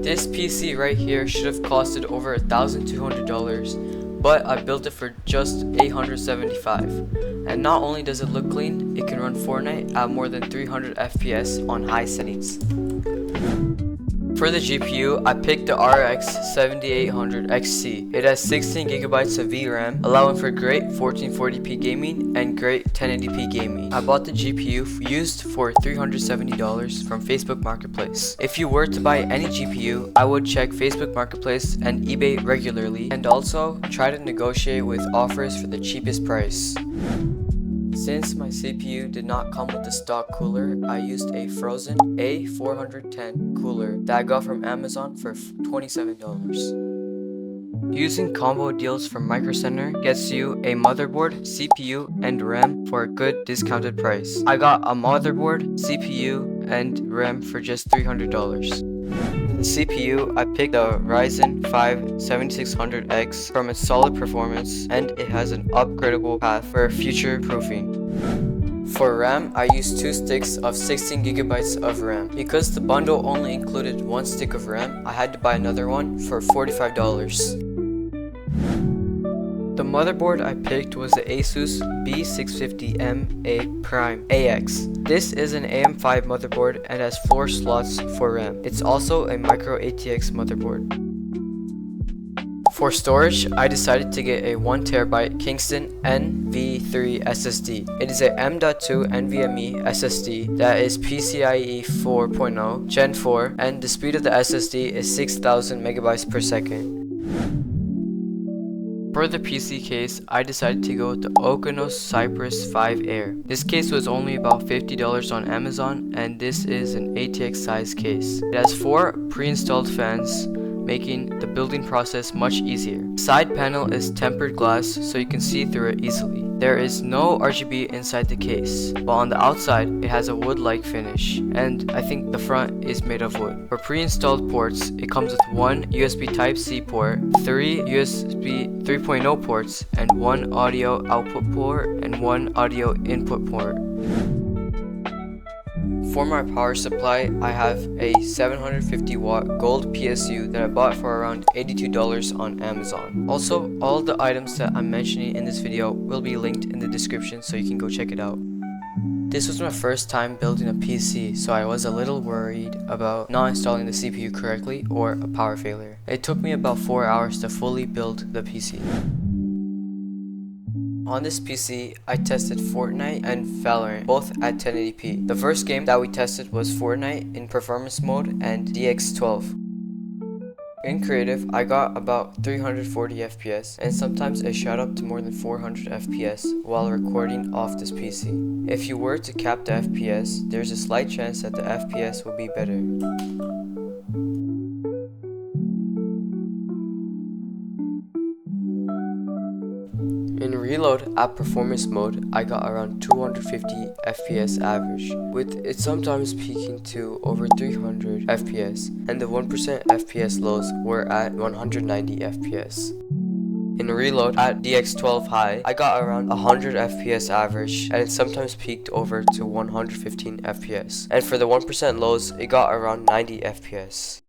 This PC right here should have costed over $1,200, but I built it for just $875. And not only does it look clean, it can run Fortnite at more than 300 FPS on high settings. For the GPU, I picked the RX 7800 XT. It has 16GB of VRAM, allowing for great 1440p gaming and great 1080p gaming. I bought the GPU used for $370 from Facebook Marketplace. If you were to buy any GPU, I would check Facebook Marketplace and eBay regularly, and also try to negotiate with offers for the cheapest price. Since my CPU did not come with the stock cooler, I used a frozen A410 cooler that I got from Amazon for $27. Using combo deals from Micro Center gets you a motherboard, CPU, and RAM for a good discounted price. I got a motherboard, CPU, and RAM for just $300. The CPU, I picked the Ryzen 5 7600X from its solid performance, and it has an upgradable path for future proofing. For RAM, I used 2 sticks of 16GB of RAM. Because the bundle only included 1 stick of RAM, I had to buy another one for $45. The motherboard I picked was the Asus B650M-A Prime AX. This is an AM5 motherboard and has 4 slots for RAM. It's also a micro ATX motherboard. For storage, I decided to get a 1TB Kingston NV3 SSD. It is a M.2 NVMe SSD that is PCIe 4.0 Gen 4, and the speed of the SSD is 6000 megabytes per second. For the PC case, I decided to go with the Okonos Cypress 5 Air. This case was only about $50 on Amazon, and this is an ATX size case. It has 4 pre-installed fans, making the building process much easier. The side panel is tempered glass, so you can see through it easily. There is no RGB inside the case, but on the outside it has a wood-like finish, and I think the front is made of wood. For pre-installed ports, it comes with 1 USB Type-C port, 3 USB 3.0 ports, and 1 audio output port and 1 audio input port. For my power supply, I have a 750 watt gold PSU that I bought for around $82 on Amazon. Also, all the items that I'm mentioning in this video will be linked in the description, so you can go check it out. This was my first time building a PC, so I was a little worried about not installing the CPU correctly or a power failure. It took me about 4 hours to fully build the PC. On this PC, I tested Fortnite and Valorant, both at 1080p. The first game that we tested was Fortnite in performance mode and DX12. In creative, I got about 340 FPS, and sometimes it shot up to more than 400 FPS while recording off this PC. If you were to cap the FPS, there's a slight chance that the FPS will be better. In reload at performance mode, I got around 250 FPS average, with it sometimes peaking to over 300 FPS, and the 1% FPS lows were at 190 FPS. In reload at DX12 high, I got around 100 FPS average, and it sometimes peaked over to 115 FPS, and for the 1% lows, it got around 90 FPS.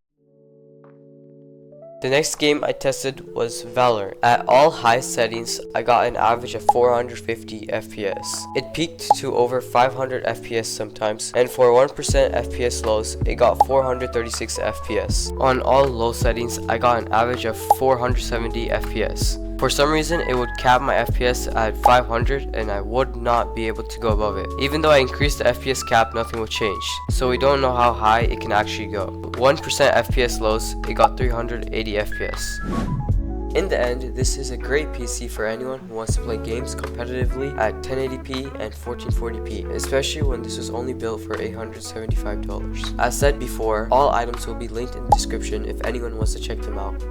The next game I tested was Valorant. At all high settings, I got an average of 450 FPS. It peaked to over 500 FPS sometimes, and for 1% FPS lows, it got 436 FPS. On all low settings, I got an average of 470 FPS. For some reason, it would cap my FPS at 500 and I would not be able to go above it. Even though I increased the FPS cap, nothing would change. So we don't know how high it can actually go. 1% FPS lows, it got 380 FPS. In the end, this is a great PC for anyone who wants to play games competitively at 1080p and 1440p, especially when this was only built for $875. As said before, all items will be linked in the description if anyone wants to check them out.